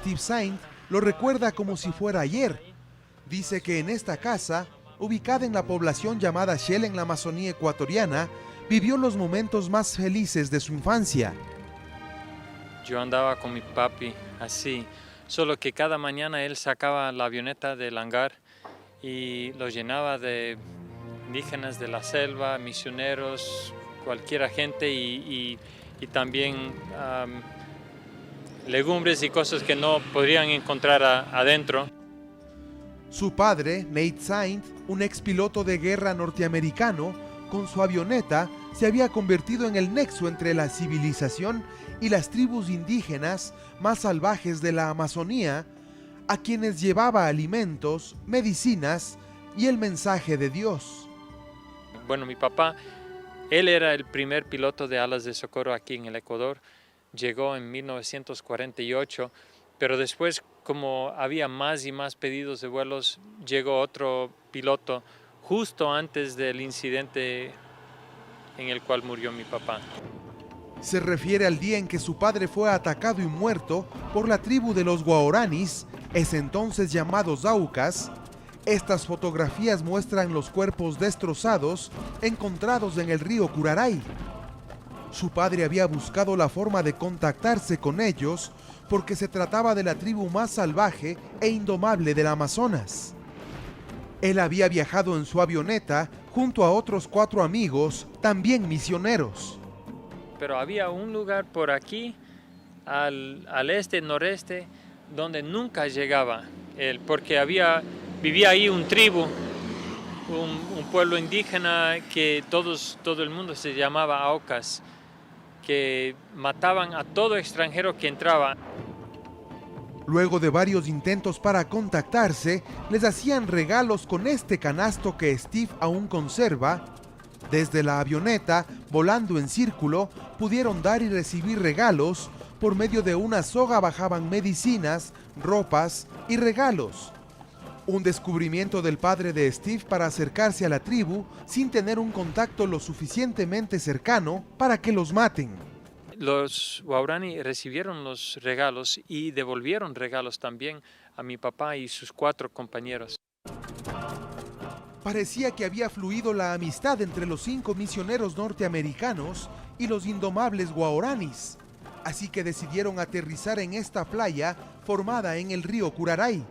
Steve Saint lo recuerda como si fuera ayer. Dice que en esta casa, ubicada en la población llamada Shell en la Amazonía ecuatoriana, vivió los momentos más felices de su infancia. Yo andaba con mi papi así, solo que cada mañana él sacaba la avioneta del hangar y lo llenaba de indígenas de la selva, misioneros, cualquier gente y también legumbres y cosas que no podrían encontrar adentro. Su padre, Nate Saint, un expiloto de guerra norteamericano, con su avioneta se había convertido en el nexo entre la civilización y las tribus indígenas más salvajes de la Amazonía, a quienes llevaba alimentos, medicinas y el mensaje de Dios. Bueno, mi papá, él era el primer piloto de alas de socorro aquí en el Ecuador. Llegó en 1948, pero después, como había más y más pedidos de vuelos, llegó otro piloto justo antes del incidente en el cual murió mi papá. Se refiere al día en que su padre fue atacado y muerto por la tribu de los Guaraníes, ese entonces llamados Aucas. Estas fotografías muestran los cuerpos destrozados encontrados en el río Curaray. Su padre había buscado la forma de contactarse con ellos porque se trataba de la tribu más salvaje e indomable del Amazonas. Él había viajado en su avioneta junto a otros 4 amigos, también misioneros. Pero había un lugar por aquí, al este, noreste, donde nunca llegaba él, porque vivía ahí un tribu, un pueblo indígena que todo el mundo se llamaba Aucas, que mataban a todo extranjero que entraba. Luego de varios intentos para contactarse, les hacían regalos con este canasto que Steve aún conserva. Desde la avioneta, volando en círculo, pudieron dar y recibir regalos. Por medio de una soga bajaban medicinas, ropas y regalos. Un descubrimiento del padre de Steve para acercarse a la tribu sin tener un contacto lo suficientemente cercano para que los maten. Los Waorani recibieron los regalos y devolvieron regalos también a mi papá y sus 4 compañeros. Parecía que había fluido la amistad entre los 5 misioneros norteamericanos y los indomables Guaraníes, así que decidieron aterrizar en esta playa formada en el río Curaray.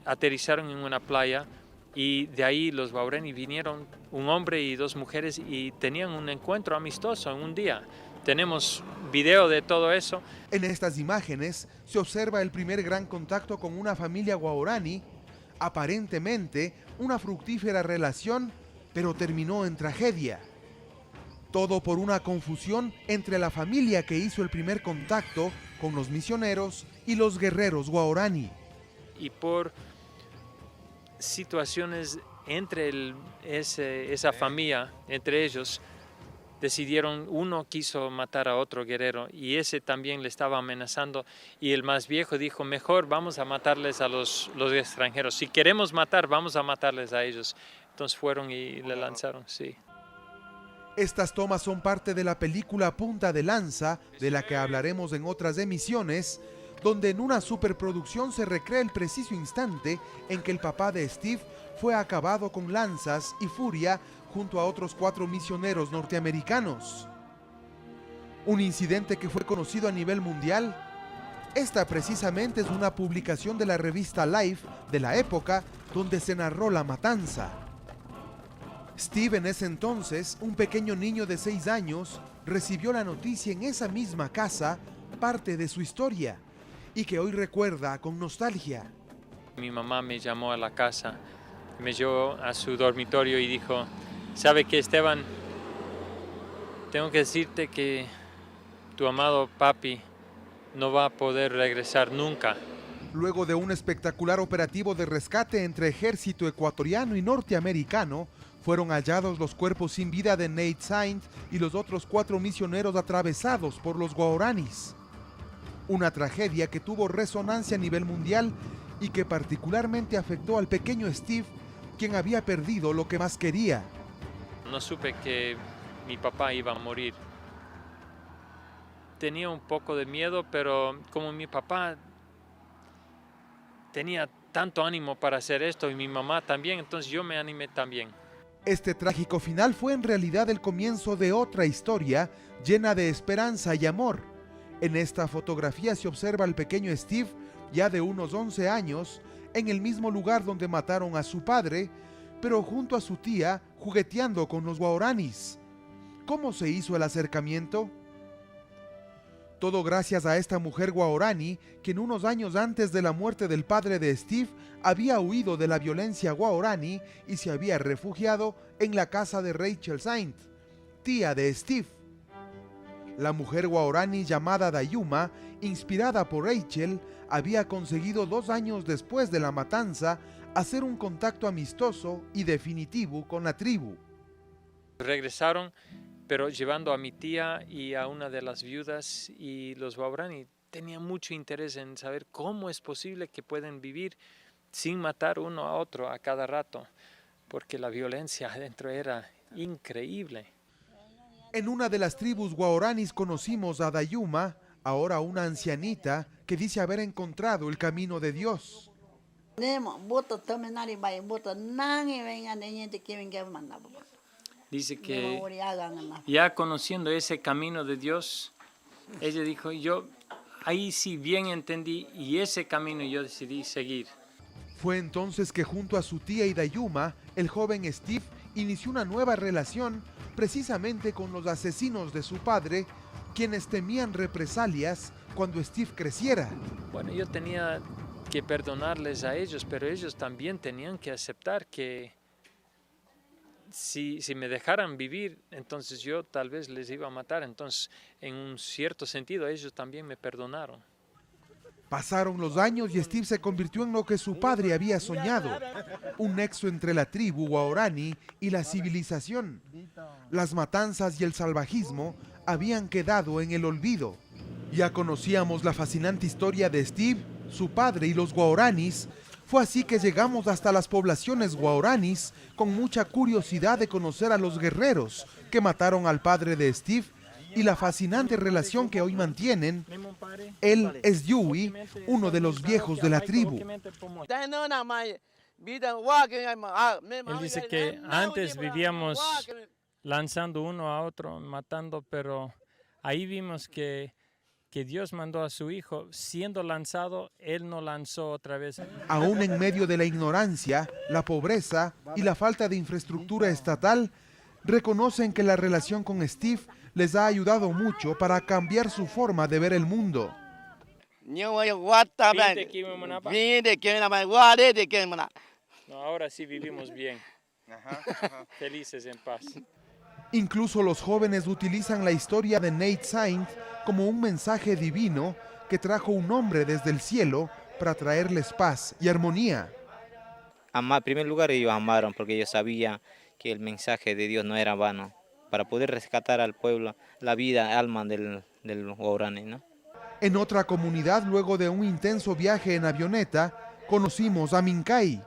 Aterrizaron en una playa y de ahí los Waorani vinieron, un hombre y 2 mujeres, y tenían un encuentro amistoso en un día. Tenemos video de todo eso. En estas imágenes se observa el primer gran contacto con una familia Guaraní, aparentemente una fructífera relación, pero terminó en tragedia. Todo por una confusión entre la familia que hizo el primer contacto con los misioneros y los guerreros Guaraní. Y por situaciones entre esa familia, entre ellos, decidieron, uno quiso matar a otro guerrero y ese también le estaba amenazando, y el más viejo dijo, mejor vamos a matarles a los extranjeros, si queremos matar, vamos a matarles a ellos. Entonces fueron y le lanzaron, sí. Estas tomas son parte de la película Punta de Lanza, de la que hablaremos en otras emisiones, donde en una superproducción se recrea el preciso instante en que el papá de Steve fue acabado con lanzas y furia junto a otros 4 misioneros norteamericanos. Un incidente que fue conocido a nivel mundial. Esta precisamente es una publicación de la revista Life de la época donde se narró la matanza. Steve, en ese entonces, un pequeño niño de 6 años, recibió la noticia en esa misma casa, parte de su historia, y que hoy recuerda con nostalgia. Mi mamá me llamó a la casa, me llevó a su dormitorio y dijo, ¿sabe qué, Esteban? Tengo que decirte que tu amado papi no va a poder regresar nunca. Luego de un espectacular operativo de rescate entre ejército ecuatoriano y norteamericano, fueron hallados los cuerpos sin vida de Nate Saint y los otros 4 misioneros atravesados por los Guaraníes. Una tragedia que tuvo resonancia a nivel mundial y que particularmente afectó al pequeño Steve, quien había perdido lo que más quería. No supe que mi papá iba a morir. Tenía un poco de miedo, pero como mi papá tenía tanto ánimo para hacer esto y mi mamá también, entonces yo me animé también. Este trágico final fue en realidad el comienzo de otra historia llena de esperanza y amor. En esta fotografía se observa al pequeño Steve, ya de unos 11 años, en el mismo lugar donde mataron a su padre, pero junto a su tía, jugueteando con los guaraníes. ¿Cómo se hizo el acercamiento? Todo gracias a esta mujer guaraní, quien unos años antes de la muerte del padre de Steve había huido de la violencia guaraní y se había refugiado en la casa de Rachel Saint, tía de Steve. La mujer guaraní llamada Dayuma, inspirada por Rachel, había conseguido 2 años después de la matanza hacer un contacto amistoso y definitivo con la tribu. Regresaron, pero llevando a mi tía y a una de las viudas, y los guaraní tenían mucho interés en saber cómo es posible que pueden vivir sin matar uno a otro a cada rato, porque la violencia adentro era increíble. En una de las tribus guaraníes conocimos a Dayuma, ahora una ancianita que dice haber encontrado el camino de Dios. Dice que ya conociendo ese camino de Dios, ella dijo, yo ahí sí bien entendí y ese camino yo decidí seguir. Fue entonces que junto a su tía y Dayuma, el joven Steve inició una nueva relación precisamente con los asesinos de su padre, quienes temían represalias cuando Steve creciera. Bueno, yo tenía que perdonarles a ellos, pero ellos también tenían que aceptar que si me dejaran vivir, entonces yo tal vez les iba a matar. Entonces, en un cierto sentido, ellos también me perdonaron. Pasaron los años y Steve se convirtió en lo que su padre había soñado, un nexo entre la tribu guaraní y la civilización. Las matanzas y el salvajismo habían quedado en el olvido. Ya conocíamos la fascinante historia de Steve, su padre y los guaraníes. Fue así que llegamos hasta las poblaciones guaraníes con mucha curiosidad de conocer a los guerreros que mataron al padre de Steve y la fascinante relación que hoy mantienen. Él es Yui, uno de los viejos de la tribu. Él dice que antes vivíamos lanzando uno a otro, matando, pero ahí vimos que Dios mandó a su hijo, siendo lanzado, él no lanzó otra vez. Aún en medio de la ignorancia, la pobreza y la falta de infraestructura estatal, reconocen que la relación con Steve les ha ayudado mucho para cambiar su forma de ver el mundo. No, ahora sí vivimos bien, felices en paz. Incluso los jóvenes utilizan la historia de Nate Saint como un mensaje divino que trajo un hombre desde el cielo para traerles paz y armonía. En primer lugar, ellos amaron porque ellos sabían que el mensaje de Dios no era vano, para poder rescatar al pueblo, la vida, alma del guaraní, ¿no? En otra comunidad, luego de un intenso viaje en avioneta, conocimos a Mincay,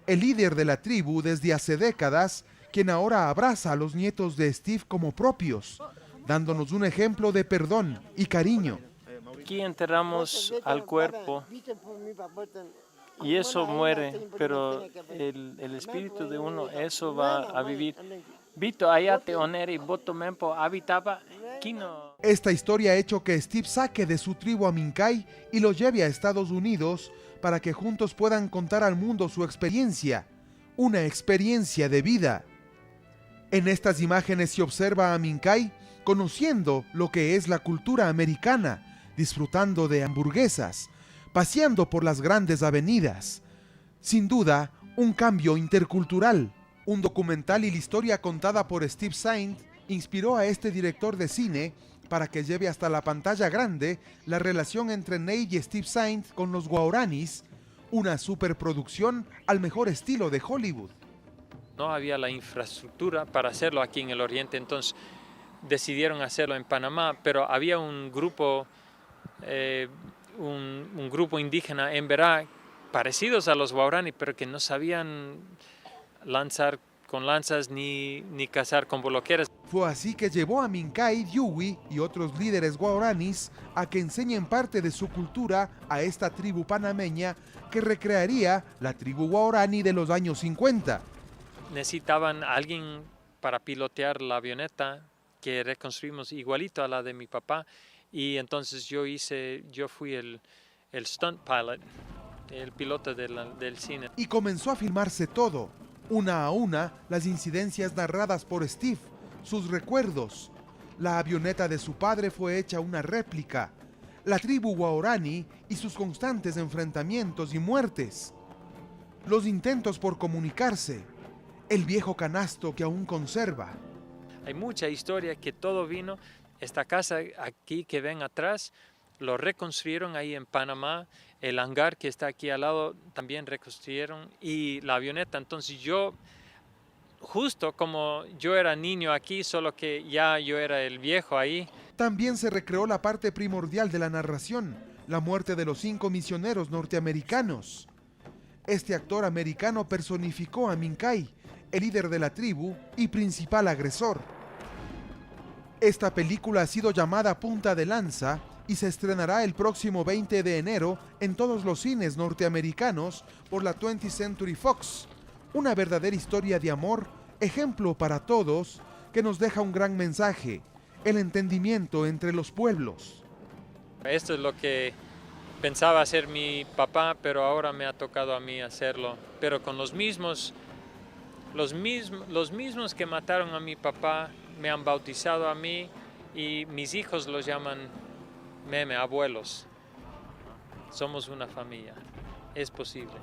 el líder de la tribu desde hace décadas, quien ahora abraza a los nietos de Steve como propios, dándonos un ejemplo de perdón y cariño. Aquí enterramos al cuerpo y eso muere, pero el espíritu de uno, eso va a vivir. Esta historia ha hecho que Steve saque de su tribu a Mincay y lo lleve a Estados Unidos para que juntos puedan contar al mundo su experiencia, una experiencia de vida. En estas imágenes se observa a Mincay conociendo lo que es la cultura americana, disfrutando de hamburguesas, paseando por las grandes avenidas. Sin duda, un cambio intercultural. Un documental y la historia contada por Steve Saint inspiró a este director de cine para que lleve hasta la pantalla grande la relación entre Nate y Steve Saint con los guaraníes, una superproducción al mejor estilo de Hollywood. No había la infraestructura para hacerlo aquí en el Oriente, entonces decidieron hacerlo en Panamá, pero había un grupo indígena en Verá parecidos a los guaraní, pero que no sabían lanzar con lanzas ni cazar con boloqueras. Fue así que llevó a Minkay, Dewey y otros líderes guaraníes a que enseñen parte de su cultura a esta tribu panameña que recrearía la tribu guaraní de los años 50. Necesitaban alguien para pilotear la avioneta que reconstruimos igualito a la de mi papá, y entonces yo fui el stunt pilot, el piloto del cine. Y comenzó a filmarse todo, una a una, las incidencias narradas por Steve, sus recuerdos. La avioneta de su padre fue hecha una réplica, la tribu guaraní y sus constantes enfrentamientos y muertes, los intentos por comunicarse, el viejo canasto que aún conserva. Hay mucha historia que todo vino. Esta casa aquí que ven atrás, lo reconstruyeron ahí en Panamá. El hangar que está aquí al lado también reconstruyeron, y la avioneta. Entonces yo, justo como yo era niño aquí, solo que ya yo era el viejo ahí. También se recreó la parte primordial de la narración, la muerte de los 5 misioneros norteamericanos. Este actor americano personificó a Minkay, el líder de la tribu y principal agresor. Esta película ha sido llamada Punta de Lanza y se estrenará el próximo 20 de enero en todos los cines norteamericanos por la 20th Century Fox. Una verdadera historia de amor, ejemplo para todos, que nos deja un gran mensaje, el entendimiento entre los pueblos. Esto es lo que pensaba hacer mi papá, pero ahora me ha tocado a mí hacerlo. Pero con los mismos que mataron a mi papá me han bautizado a mí, y mis hijos los llaman meme, abuelos. Somos una familia. Es posible.